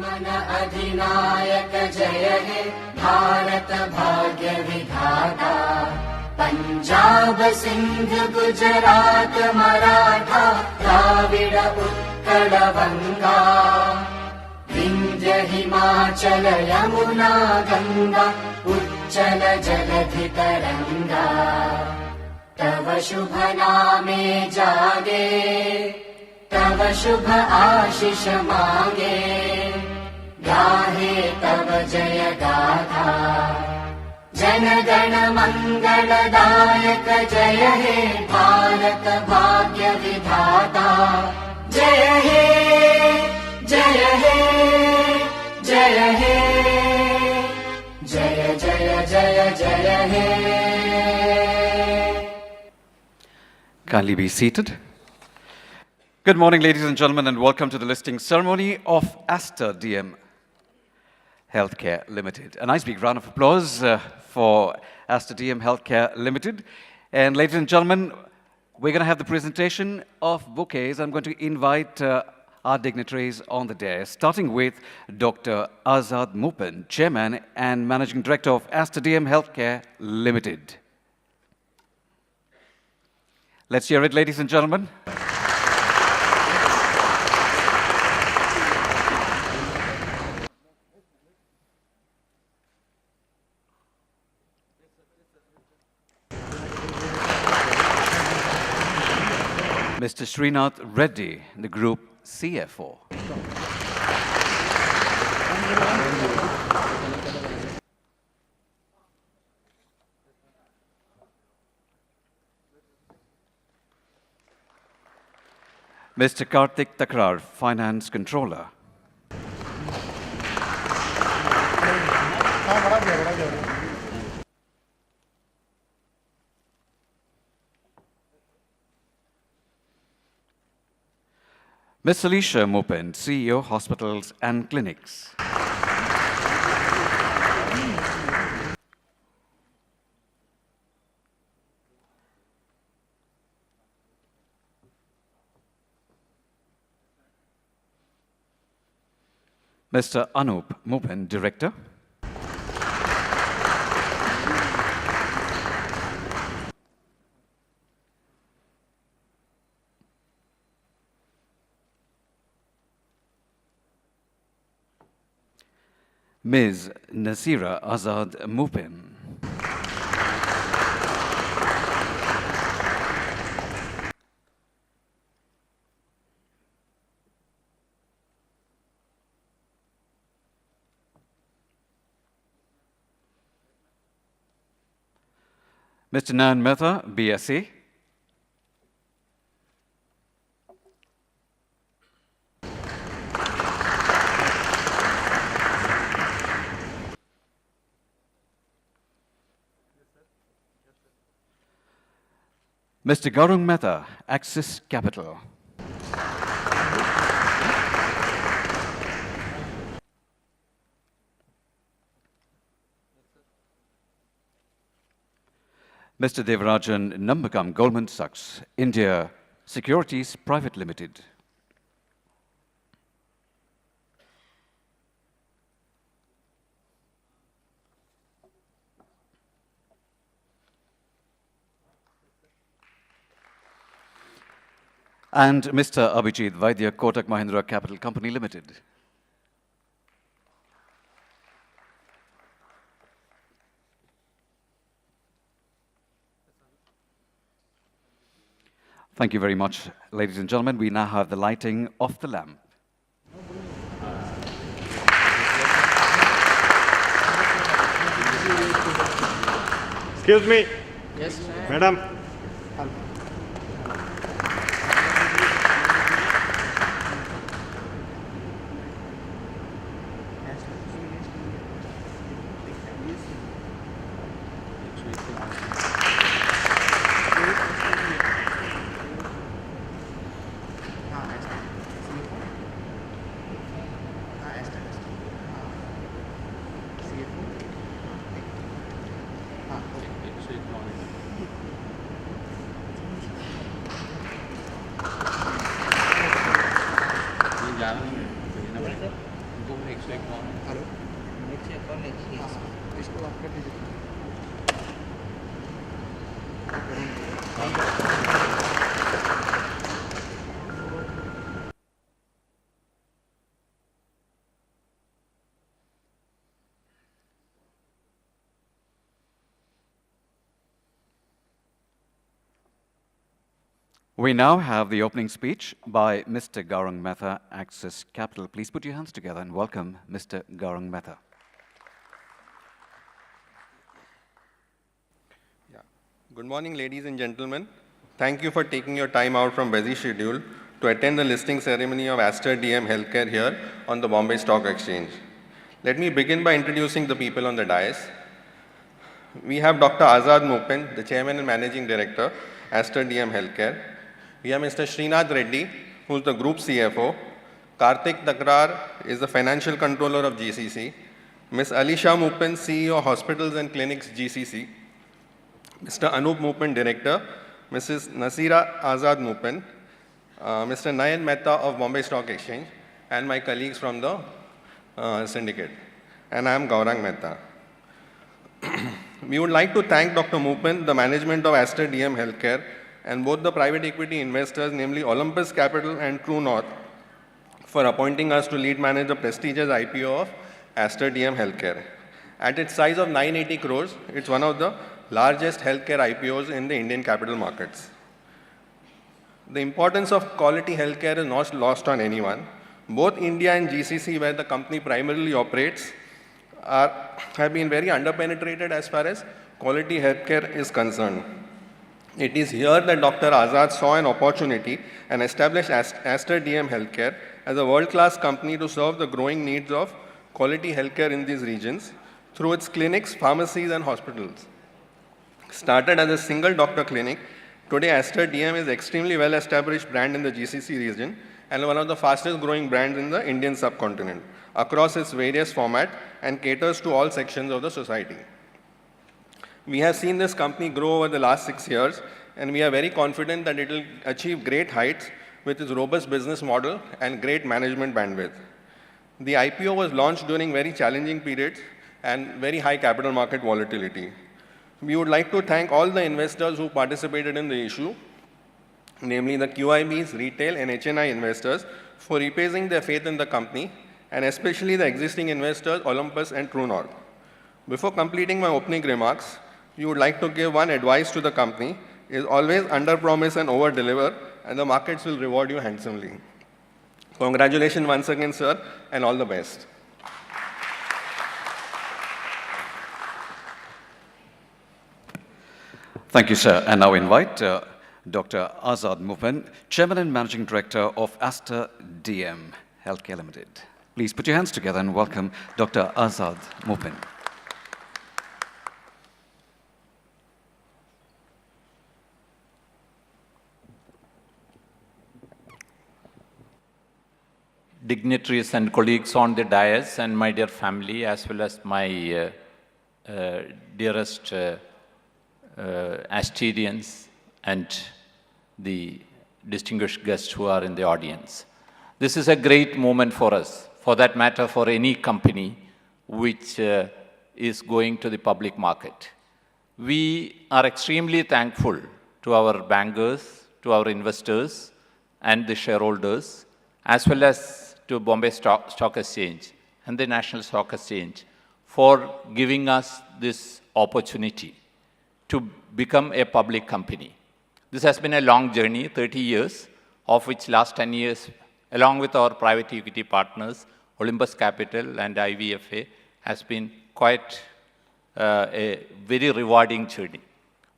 मन अधिनायक जय हे भारत भाग्य विधाता। पंजाब सिंध गुजरात मराठा द्राविड उत्कल बंगा। विंध्य हिमाचल यमुना गंगा उच्चल जलधि तरंगा। तव शुभ नामे जागे तव शुभ आशीष मांगे। गाहे तव जय गाथा जन गण मंगलदायक जय हे भारत भाग्य विधाता। जय हे जय हे जय हे जय जय जय जय हे। Kindly be seated. Good morning, ladies and gentlemen, and welcome to the listing ceremony of AsterDM Healthcare Ltd. A nice big round of applause for AsterDM Healthcare Ltd. And ladies and gentlemen, we're going to have the presentation of bouquets. I'm going to invite our dignitaries on the dais, starting with Dr. Azad Mupen, Chairman and Managing Director of AsterDM Healthcare Ltd. Let's hear it, ladies and gentlemen. Mr. Srinath Reddy, the Group CFO. Mr. Karthik Takrar, Finance Controller. Ms. Alicia Mupen, CEO, Hospitals and Clinics. Mr. Anup Mupen, Director. Ms. Nasira Azad Mupen. Mr. Nan Mehta, BSE. Mr. Gaurang Mehta, Axis Capital. Mr. Devarajan Nambakam, Goldman Sachs, India Securities Private Limited. And Mr. Abhijit Vaidya, Kotak Mahindra Capital Company Limited. Thank you very much, ladies and gentlemen. We now have the lighting of the lamp. Excuse me. Yes, madam. We now have the opening speech by Mr. Gaurang Mehta, Axis Capital. Please put your hands together and welcome Mr. Gaurang Mehta. Yeah. Good morning, ladies and gentlemen. Thank you for taking your time out from busy schedule to attend the listing ceremony of Aster DM Healthcare here on the Bombay Stock Exchange. Let me begin by introducing the people on the dais. We have Dr. Azad Mupin, the Chairman and Managing Director, Aster DM Healthcare. We have Mr. Srinath Reddy, who is the Group CFO. Karthik Takrar is the Financial Controller of GCC. Ms. Alisha Mupin, CEO of Hospitals and Clinics, GCC. Mr. Anup Mupin, Director. Mrs. Nasira Azad Mupin. Mr. Nayan Mehta of Bombay Stock Exchange. And my colleagues from the syndicate. And I am Gaurang Mehta. We would like to thank Dr. Mupin, the management of Aster DM Healthcare, and both the private equity investors, namely Olympus Capital and True North, for appointing us to lead manage the prestigious IPO of Aster DM Healthcare. At its size of 980 crores, it's one of the largest healthcare IPOs in the Indian capital markets. The importance of quality healthcare is not lost on anyone. Both India and GCC, where the company primarily operates, have been very underpenetrated as far as quality healthcare is concerned. It is here that Dr. Azad saw an opportunity and established Aster DM Healthcare as a world-class company to serve the growing needs of quality healthcare in these regions through its clinics, pharmacies, and hospitals. Started as a single doctor clinic, today Aster DM is an extremely well-established brand in the GCC region and one of the fastest growing brands in the Indian subcontinent across its various formats and caters to all sections of the society. We have seen this company grow over the last 6 years, and we are very confident that it will achieve great heights with its robust business model and great management bandwidth. The IPO was launched during very challenging periods and very high capital market volatility. We would like to thank all the investors who participated in the issue, namely the QIBs, retail, and HNI investors, for repaying their faith in the company, and especially the existing investors, Olympus and True North. Before completing my opening remarks, we would like to give one advice to the company, is always under-promise and over-deliver, and the markets will reward you handsomely. Congratulations once again, sir, and all the best. Thank you, sir. And now invite Dr. Azad Mupin, Chairman and Managing Director of Aster DM Healthcare Ltd. Please put your hands together and welcome Dr. Azad Mupin. Dignitaries and colleagues on the dais, and my dear family, as well as my dearest Asterians and the distinguished guests who are in the audience. This is a great moment for us, for that matter for any company which is going to the public market. We are extremely thankful to our bankers, to our investors and the shareholders, as well as to Bombay Stock Exchange and the National Stock Exchange for giving us this opportunity to become a public company. This has been a long journey, 30 years, of which last 10 years, along with our private equity partners, Olympus Capital and IVFA, has been quite a very rewarding journey.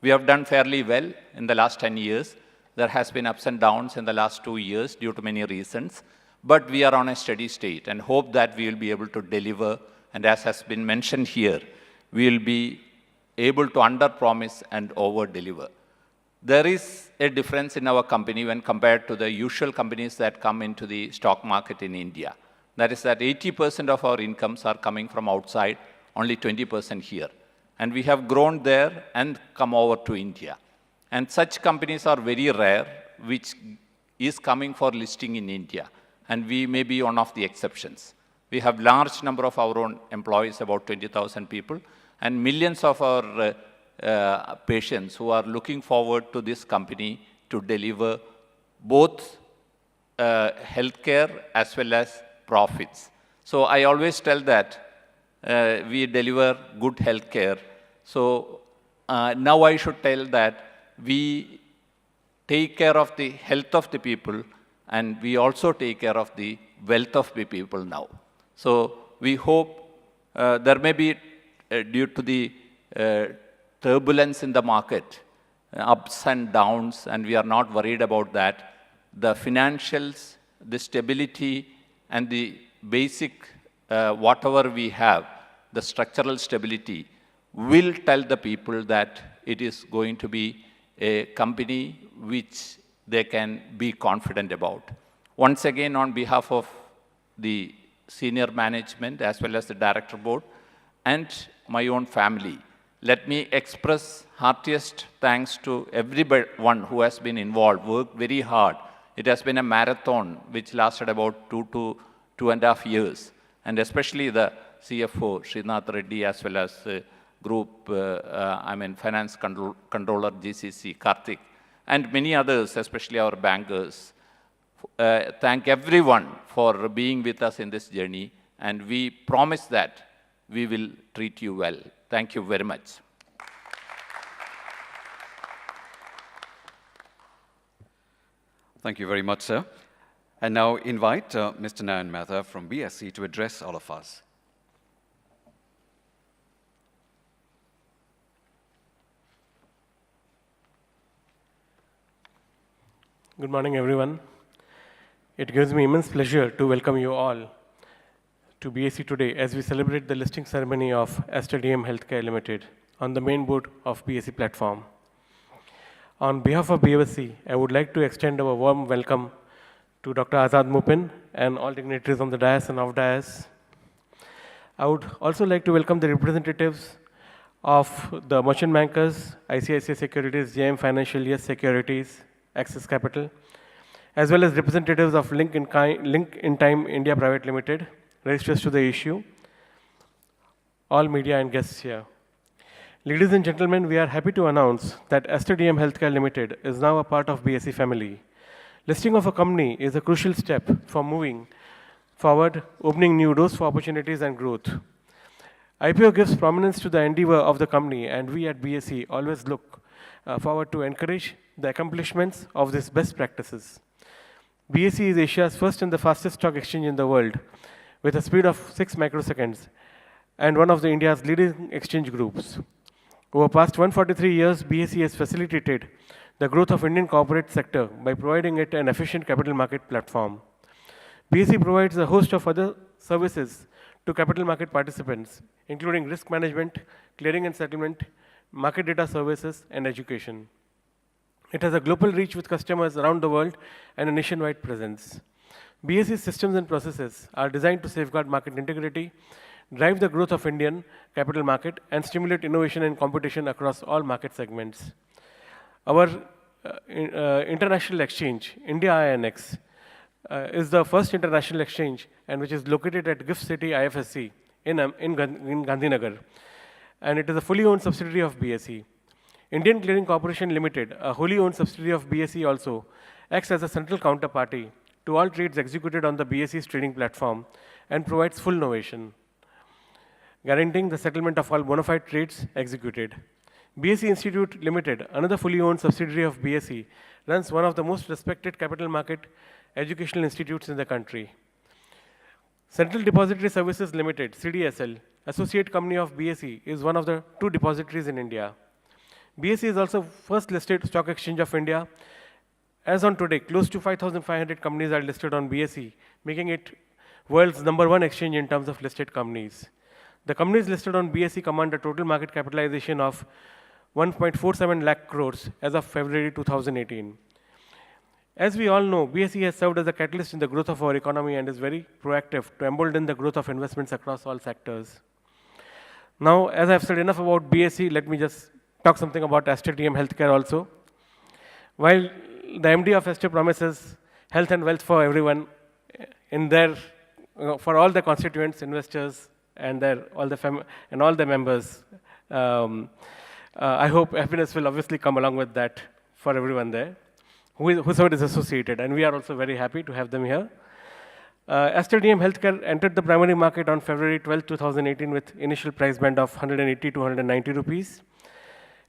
We have done fairly well in the last 10 years. There has been ups and downs in the last 2 years due to many reasons, but we are on a steady state and hope that we will be able to deliver. And as has been mentioned here, we will be able to under-promise and over-deliver. There is a difference in our company when compared to the usual companies that come into the stock market in India. That is that 80% of our incomes are coming from outside, only 20% here. And we have grown there and come over to India. And such companies are very rare, which is coming for listing in India. And we may be one of the exceptions. We have large number of our own employees, about 20,000 people, and millions of our patients who are looking forward to this company to deliver both healthcare as well as profits. So I always tell that we deliver good healthcare. So now I should tell that we take care of the health of the people, and we also take care of the wealth of the people now. So we hope there may be, due to the turbulence in the market, ups and downs, and we are not worried about that. The financials, the stability, and the basic whatever we have, the structural stability, will tell the people that it is going to be a company which they can be confident about. Once again, on behalf of the senior management as well as the director board and my own family, let me express heartiest thanks to everyone who has been involved, worked very hard. It has been a marathon which lasted about 2 to 2.5 years, and especially the CFO, Srinath Reddy, as well as group, finance controller, GCC, Karthik, and many others, especially our bankers. Thank everyone for being with us in this journey, and we promise that we will treat you well. Thank you very much. Thank you very much, sir. And now invite Mr. Nayan Mehta from BSE to address all of us. Good morning, everyone. It gives me immense pleasure to welcome you all to BSE today as we celebrate the listing ceremony of Aster DM Healthcare Ltd. On the main board of BSE platform. On behalf of BSE, I would like to extend our warm welcome to Dr. Azad Mupin and all dignitaries on the dais and off dais. I would also like to welcome the representatives of the merchant bankers, ICICI Securities, JM Financial, Yes Securities, Axis Capital, as well as representatives of Link in Time India Private Limited, registrars to the issue, all media and guests here. Ladies and gentlemen, we are happy to announce that Aster DM Healthcare Ltd. Is now a part of BSE family. Listing of a company is a crucial step for moving forward, opening new doors for opportunities and growth. IPO gives prominence to the endeavor of the company, and we at BSE always look forward to encourage the accomplishments of these best practices. BSE is Asia's first and the fastest stock exchange in the world, with a speed of 6 microseconds, and one of the India's leading exchange groups. Over past 143 years, BSE has facilitated the growth of Indian corporate sector by providing it an efficient capital market platform. BSE provides a host of other services to capital market participants, including risk management, clearing and settlement, market data services, and education. It has a global reach with customers around the world and a nationwide presence. BSE's systems and processes are designed to safeguard market integrity, drive the growth of Indian capital market, and stimulate innovation and competition across all market segments. Our international exchange, India INX, is the first international exchange and which is located at GIFT City IFSC in Gandhinagar. And it is a fully owned subsidiary of BSE. Indian Clearing Corporation Limited, a wholly owned subsidiary of BSE also, acts as a central counterparty to all trades executed on the BSE's trading platform and provides full novation, guaranteeing the settlement of all bona fide trades executed. BSE Institute Limited, another fully owned subsidiary of BSE, runs one of the most respected capital market educational institutes in the country. Central Depository Services Limited, CDSL, associate company of BSE, is one of the 2 depositories in India. BSE is also first listed stock exchange of India. As on today, close to 5,500 companies are listed on BSE, making it world's #1 exchange in terms of listed companies. The companies listed on BSE command a total market capitalization of 1.47 lakh crores as of February 2018. As we all know, BSE has served as a catalyst in the growth of our economy and is very proactive to embolden the growth of investments across all sectors. Now, as I've said enough about BSE, let me just talk something about Aster DM Healthcare also. While the MD of Aster promises health and wealth for everyone in their, for all the constituents, investors, and all the members, I hope happiness will obviously come along with that for everyone there, whosoever is associated, and we are also very happy to have them here. Aster DM Healthcare entered the primary market on February 12, 2018 with initial price band of 180 to 190 rupees.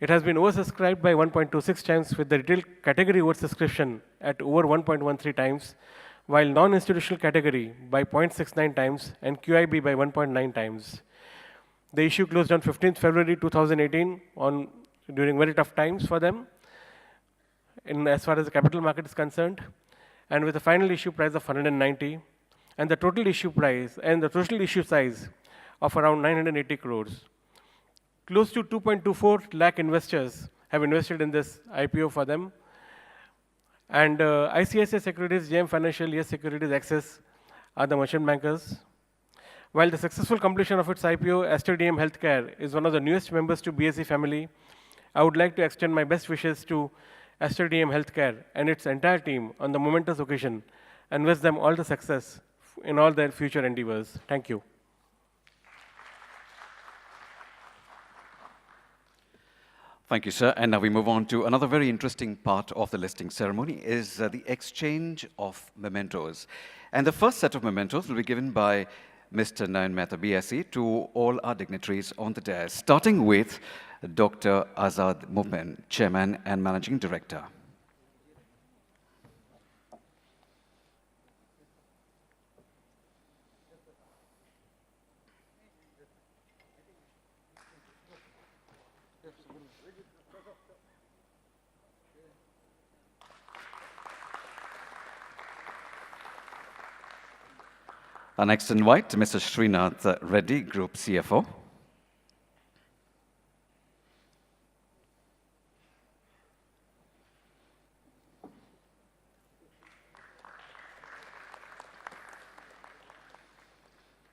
It has been oversubscribed by 1.26 times with the retail category oversubscription at over 1.13 times, while non-institutional category by 0.69 times and QIB by 1.9 times. The issue closed on 15th February 2018 during very tough times for them as far as the capital market is concerned, and with a final issue price of 190 and the total issue price and the total issue size of around 980 crores. Close to 2.24 lakh investors have invested in this IPO for them. And ICICI Securities, JM Financial, Yes Securities, Access are the merchant bankers. While the successful completion of its IPO, Aster DM Healthcare is one of the newest members to BSE family. I would like to extend my best wishes to Aster DM Healthcare and its entire team on the momentous occasion and wish them all the success in all their future endeavors. Thank you. Thank you, sir. And now we move on to another very interesting part of the listing ceremony is the exchange of mementos. And the first set of mementos will be given by Mr. Nayan Mehta, BSE, to all our dignitaries on the dais, starting with Dr. Azad Mupen, Chairman and Managing Director. I next invite Mr. Srinath Reddy, Group CFO.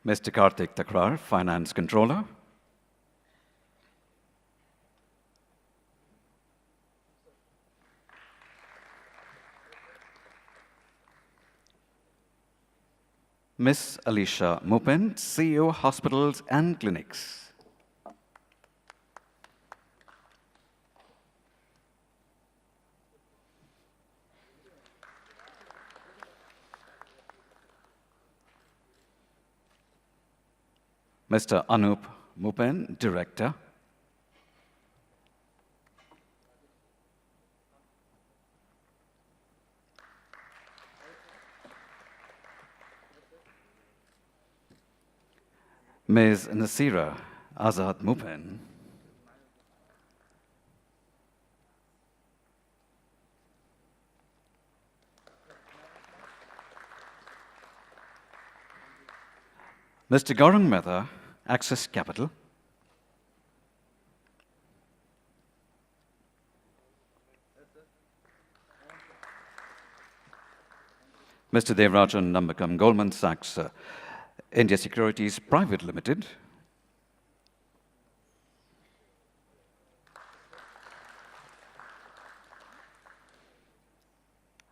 Mr. Karthik Takrar, Finance Controller. Ms. Alicia Mupen, CEO, Hospitals and Clinics. Mr. Anup Mupen, Director. Ms. Nasira Azad Mupen. Mr. Gaurang Mehta, Access Capital. Mr. Devarajan Nambakam, Goldman Sachs, India Securities Private Limited.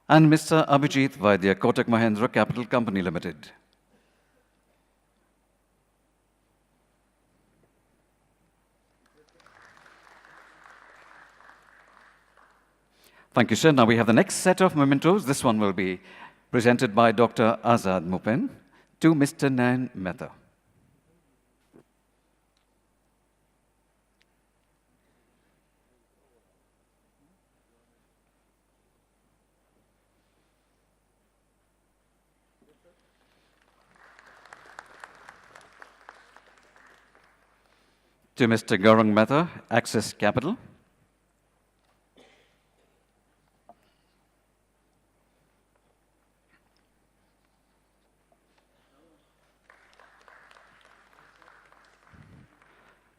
And Mr. Abhijit Vaidya, Kotak Mahindra Capital Company Limited. Thank you, sir. Now we have the next set of mementos. This one will be presented by Dr. Azad Mupen to Mr. Nayan Mehta. To Mr. Gaurang Mehta, Access Capital.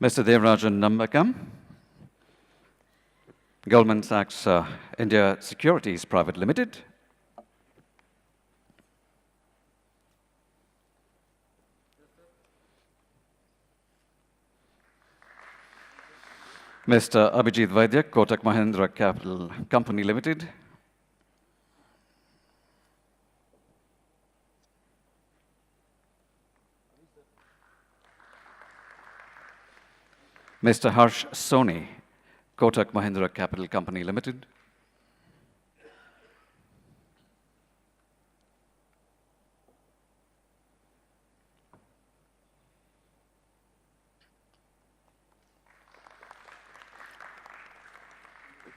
Mr. Devarajan Nambakam, Goldman Sachs India Securities Private Limited. Mr. Abhijit Vaidya, Kotak Mahindra Capital Company Limited. Mr. Harsh Soni, Kotak Mahindra Capital Company Limited.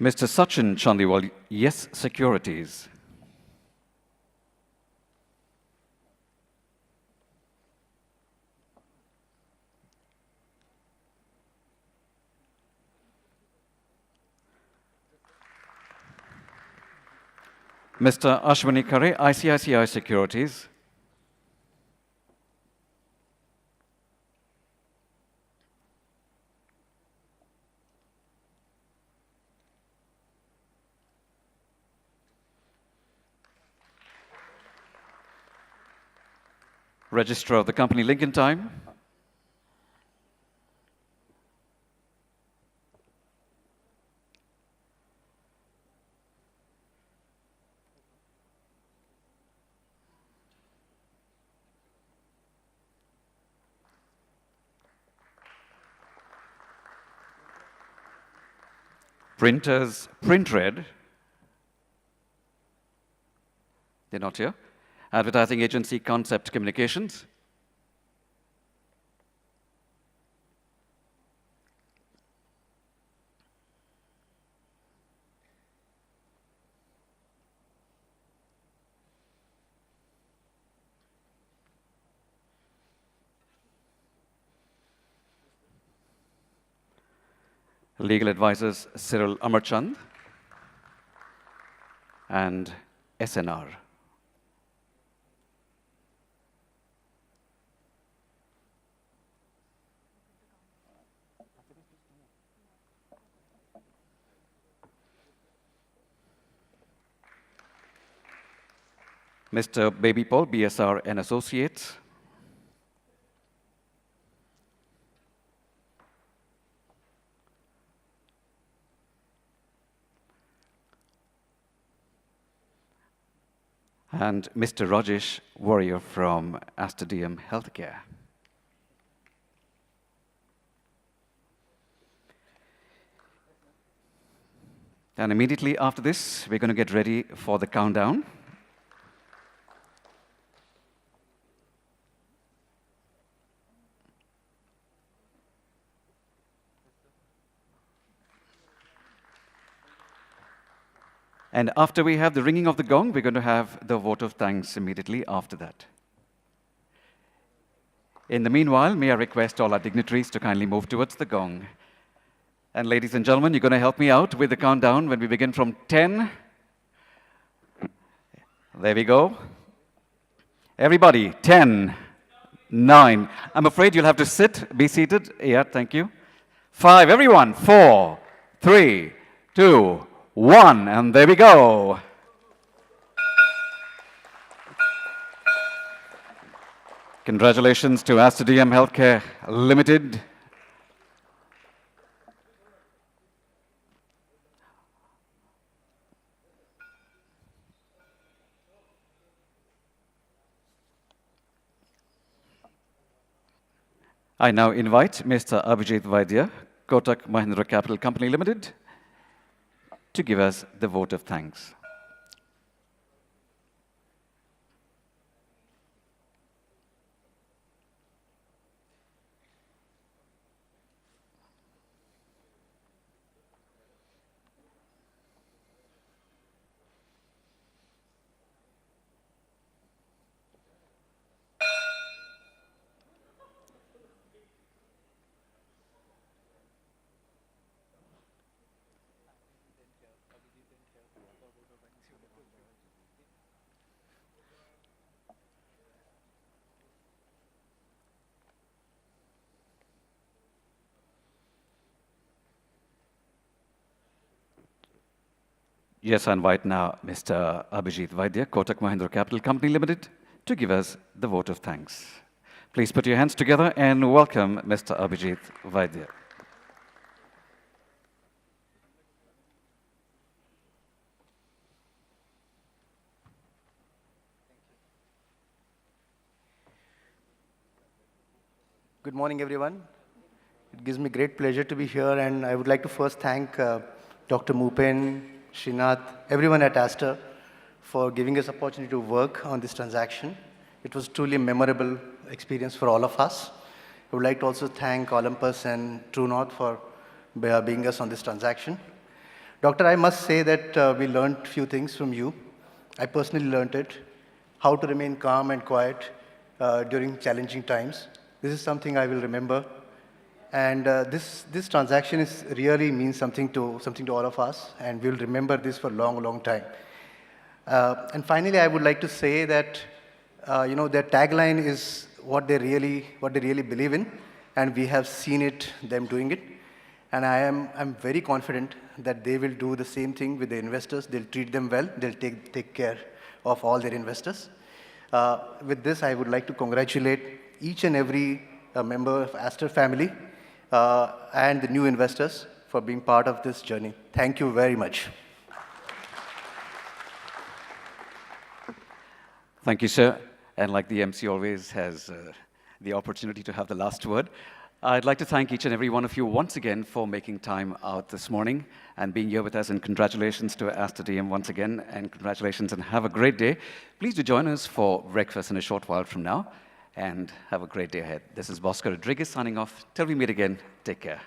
Mr. Sachin Chandiwal, Yes Securities. Mr. Ashwini Khare, ICICI Securities. Registrar of the company, Lincoln Time. Printers, Printred. They're not here. Advertising agency, Concept Communications. Legal advisors, Cyril Amarchand and SNR. Mr. Baby Paul, BSR and Associates. And Mr. Rajesh Warrior from Aster DM Healthcare. And immediately after this, we're going to get ready for the countdown. And after we have the ringing of the gong, we're going to have the vote of thanks immediately after that. In the meanwhile, may I request all our dignitaries to kindly move towards the gong. And ladies and gentlemen, you're going to help me out with the countdown when we begin from 10. There we go. Everybody, 10, 9. I'm afraid you'll have to sit, be seated. Yeah, thank you. 5, everyone. 4, 3, 2, 1, and there we go. Congratulations to AsterDM Healthcare Ltd. I now invite Mr. Abhijit Vaidya, Kotak Mahindra Capital Company Limited, to give us the vote of thanks. Yes, I invite now Mr. Abhijit Vaidya, Kotak Mahindra Capital Company Limited, to give us the vote of thanks. Please put your hands together and welcome Mr. Abhijit Vaidya. Good morning, everyone. It gives me great pleasure to be here, and I would like to first thank Dr. Mupen, Srinath, everyone at Aster for giving us opportunity to work on this transaction. It was truly a memorable experience for all of us. I would like to also thank Olympus and True North for being us on this transaction. Doctor, I must say that we learned a few things from you. I personally learned it, how to remain calm and quiet during challenging times. This is something I will remember. And this transaction really means something to all of us, and we'll remember this for a long, long time. And finally, I would like to say that their tagline is what they really believe in, and we have seen them doing it. And I'm very confident that they will do the same thing with the investors. They'll treat them well. They'll take care of all their investors. With this, I would like to congratulate each and every member of Aster family and the new investors for being part of this journey. Thank you very much. Thank you, sir. And like the MC always has the opportunity to have the last word, I'd like to thank each and every one of you once again for making time out this morning and being here with us. And congratulations to AsterDM once again, and congratulations and have a great day. Please do join us for breakfast in a short while from now, and have a great day ahead. This is Bosco Rodriguez signing off. Till we meet again, take care.